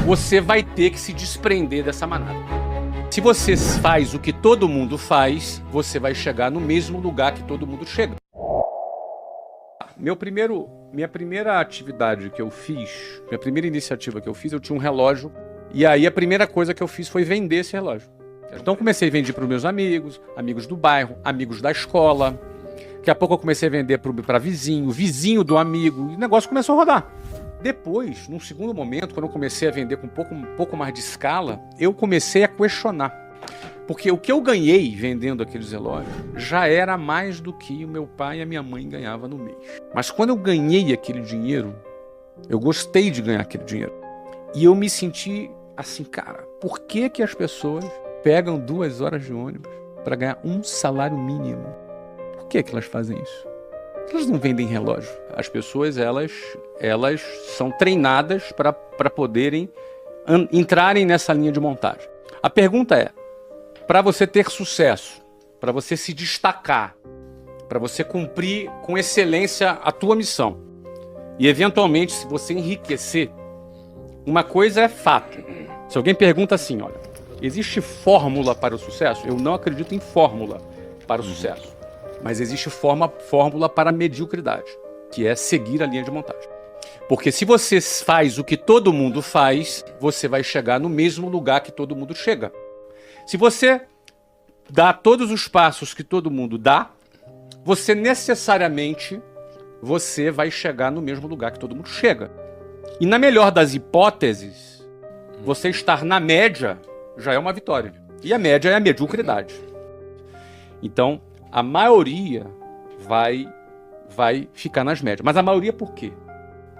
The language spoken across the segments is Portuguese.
você vai ter que se desprender dessa manada. Se você faz o que todo mundo faz, você vai chegar no mesmo lugar que todo mundo chega. Minha primeira atividade que eu fiz, minha primeira iniciativa que eu fiz, eu tinha um relógio. E aí a primeira coisa que eu fiz foi vender esse relógio. Então comecei a vender para os meus amigos, amigos do bairro, amigos da escola. Daqui a pouco eu comecei a vender para vizinho do amigo. E o negócio começou a rodar. Depois, num segundo momento, quando eu comecei a vender com um pouco mais de escala, eu comecei a questionar. Porque o que eu ganhei vendendo aqueles relógios já era mais do que o meu pai e a minha mãe ganhavam no mês. Mas quando eu ganhei aquele dinheiro, eu gostei de ganhar aquele dinheiro. E eu me senti assim, cara, por que que as pessoas pegam 2 horas de ônibus para ganhar um salário mínimo? Por que que elas fazem isso? Elas não vendem relógio. As pessoas, elas são treinadas para poderem entrarem nessa linha de montagem. A pergunta é, para você ter sucesso, para você se destacar, para você cumprir com excelência a tua missão e, eventualmente, se você enriquecer, uma coisa é fato. Se alguém pergunta assim, olha, existe fórmula para o sucesso? Eu não acredito em fórmula para o sucesso, mas existe fórmula para a mediocridade, que é seguir a linha de montagem. Porque se você faz o que todo mundo faz, você vai chegar no mesmo lugar que todo mundo chega. Se você dá todos os passos que todo mundo dá, você necessariamente vai chegar no mesmo lugar que todo mundo chega. E na melhor das hipóteses, você estar na média já é uma vitória. E a média é a mediocridade. Então, a maioria vai ficar nas médias. Mas a maioria por quê?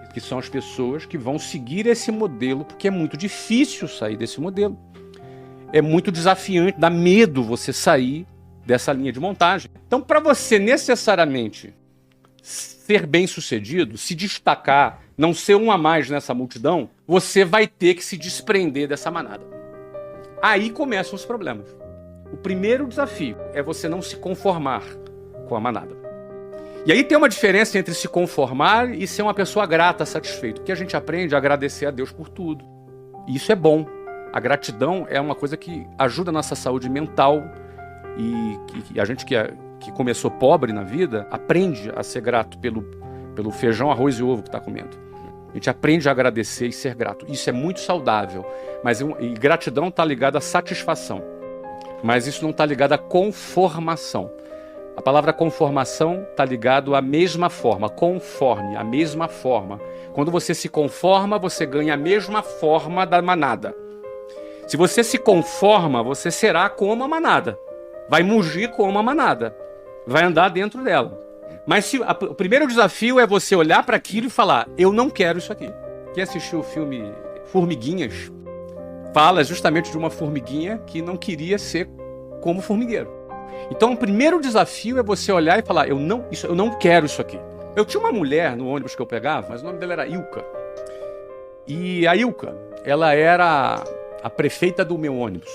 Porque são as pessoas que vão seguir esse modelo, porque é muito difícil sair desse modelo. É muito desafiante, dá medo você sair dessa linha de montagem. Então, para você necessariamente ser bem-sucedido, se destacar, não ser um a mais nessa multidão, você vai ter que se desprender dessa manada. Aí começam os problemas. O primeiro desafio é você não se conformar com a manada. E aí tem uma diferença entre se conformar e ser uma pessoa grata, satisfeita. Porque a gente aprende a agradecer a Deus por tudo. E isso é bom. A gratidão é uma coisa que ajuda a nossa saúde mental e a gente que começou pobre na vida aprende a ser grato pelo feijão, arroz e ovo que está comendo. A gente aprende a agradecer e ser grato. Isso é muito saudável. E gratidão está ligada à satisfação. Mas isso não está ligado à conformação. A palavra conformação está ligado à mesma forma. Conforme, a mesma forma. Quando você se conforma, você ganha a mesma forma da manada. Se você se conforma, você será como a manada. Vai mugir como a manada. Vai andar dentro dela. Mas o primeiro desafio é você olhar para aquilo e falar, eu não quero isso aqui. Quem assistiu o filme Formiguinhas, fala justamente de uma formiguinha que não queria ser como formigueiro. Então o primeiro desafio é você olhar e falar, eu não quero isso aqui. Eu tinha uma mulher no ônibus que eu pegava, mas o nome dela era Ilka. E a Ilka, ela era a prefeita do meu ônibus.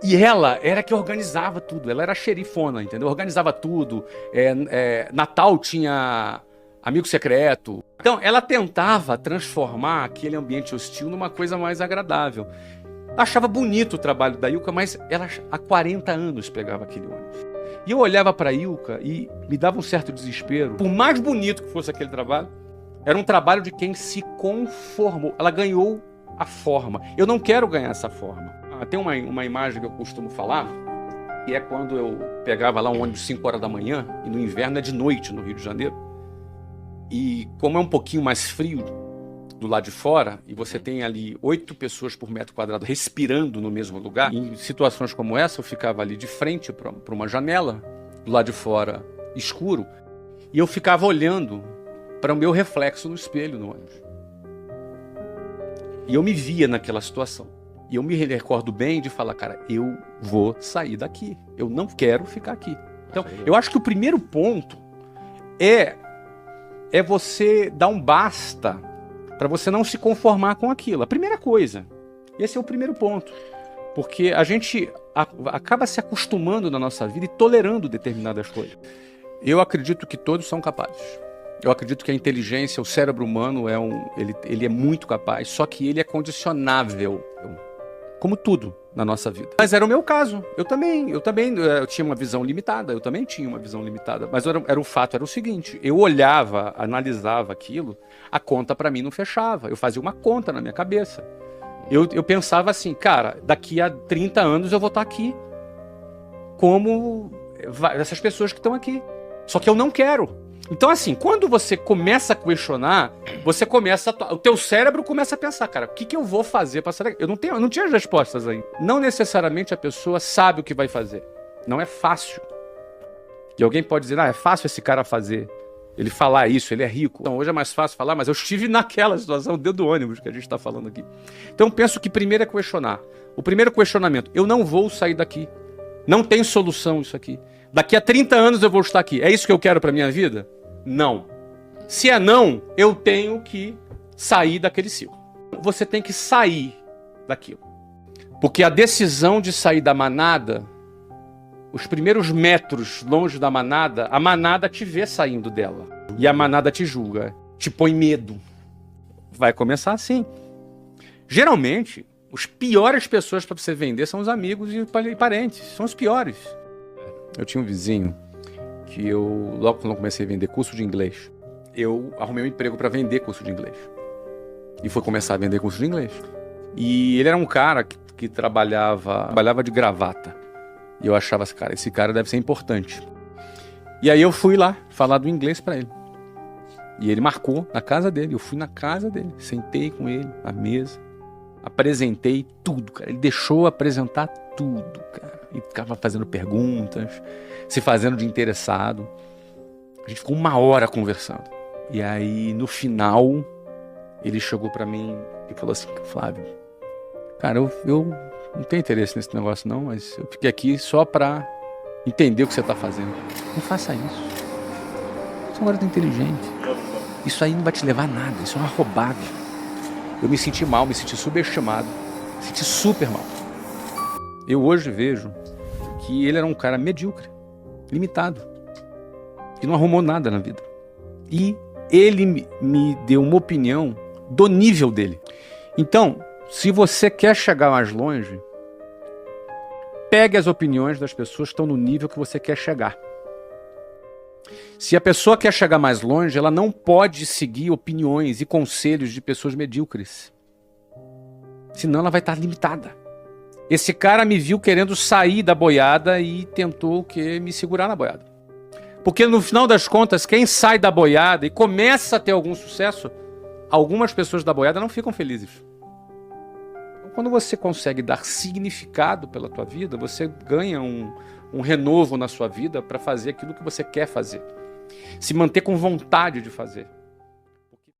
E ela era que organizava tudo, ela era a xerifona, entendeu? Organizava tudo, Natal tinha amigo secreto. Então, ela tentava transformar aquele ambiente hostil numa coisa mais agradável. Achava bonito o trabalho da Ilka, mas ela há 40 anos pegava aquele ônibus. E eu olhava para a Ilka e me dava um certo desespero. Por mais bonito que fosse aquele trabalho, era um trabalho de quem se conformou. Ela ganhou a forma. Eu não quero ganhar essa forma. Tem uma imagem que eu costumo falar, que é quando eu pegava lá um ônibus 5 horas da manhã, e no inverno é de noite no Rio de Janeiro. E como é um pouquinho mais frio do lado de fora, e você tem ali 8 pessoas por metro quadrado respirando no mesmo lugar, em situações como essa, eu ficava ali de frente para uma janela, do lado de fora escuro, e eu ficava olhando para o meu reflexo no espelho no ônibus. E eu me via naquela situação. E eu me recordo bem de falar, cara, eu vou sair daqui. Eu não quero ficar aqui. Então, eu acho que o primeiro ponto é você dar um basta para você não se conformar com aquilo. A primeira coisa. Esse é o primeiro ponto. Porque a gente acaba se acostumando na nossa vida e tolerando determinadas coisas. Eu acredito que todos são capazes. Eu acredito que a inteligência, o cérebro humano, ele é muito capaz, só que ele é condicionável, como tudo na nossa vida. Mas era o meu caso. Eu tinha uma visão limitada, eu também tinha uma visão limitada. Mas o fato era o seguinte, eu olhava, analisava aquilo, a conta para mim não fechava. Eu fazia uma conta na minha cabeça. Eu pensava assim, cara, daqui a 30 anos eu vou estar aqui como essas pessoas que estão aqui. Só que eu não quero. Então, assim, quando você começa a questionar, o teu cérebro começa a pensar, cara, o que eu vou fazer para sair daqui? Eu não tinha as respostas aí. Não necessariamente a pessoa sabe o que vai fazer. Não é fácil. E alguém pode dizer, é fácil esse cara fazer. Ele falar isso, ele é rico. Então, hoje é mais fácil falar, mas eu estive naquela situação dentro do ônibus que a gente está falando aqui. Então, penso que primeiro é questionar. O primeiro questionamento, eu não vou sair daqui. Não tem solução isso aqui. Daqui a 30 anos eu vou estar aqui. É isso que eu quero para minha vida? Não. Se é não, eu tenho que sair daquele ciclo. Você tem que sair daquilo. Porque a decisão de sair da manada, os primeiros metros longe da manada, a manada te vê saindo dela. E a manada te julga, te põe medo. Vai começar assim. Geralmente, as piores pessoas para você vender são os amigos e parentes. São os piores. Eu tinha um vizinho que logo quando eu comecei a vender curso de inglês, eu arrumei um emprego para vender curso de inglês. E fui começar a vender curso de inglês. E ele era um cara que trabalhava de gravata. E eu achava assim, cara, esse cara deve ser importante. E aí eu fui lá falar do inglês para ele. E ele marcou na casa dele. Eu fui na casa dele, sentei com ele à mesa, apresentei tudo, cara. Ele deixou apresentar tudo, cara. E ficava fazendo perguntas, se fazendo de interessado. A gente ficou 1 hora conversando. E aí, no final, ele chegou pra mim e falou assim, Flávio, cara, eu não tenho interesse nesse negócio não, mas eu fiquei aqui só pra entender o que você tá fazendo. Não faça isso. Você é um garoto inteligente. Isso aí não vai te levar a nada, isso é uma roubada. Eu me senti mal, me senti subestimado, me senti super mal. Eu hoje vejo que ele era um cara medíocre, limitado, que não arrumou nada na vida. E ele me deu uma opinião do nível dele. Então, se você quer chegar mais longe, pegue as opiniões das pessoas que estão no nível que você quer chegar. Se a pessoa quer chegar mais longe, ela não pode seguir opiniões e conselhos de pessoas medíocres. Senão ela vai estar limitada. Esse cara me viu querendo sair da boiada e tentou me segurar na boiada. Porque no final das contas, quem sai da boiada e começa a ter algum sucesso, algumas pessoas da boiada não ficam felizes. Então, quando você consegue dar significado pela tua vida, você ganha um renovo na sua vida para fazer aquilo que você quer fazer. Se manter com vontade de fazer.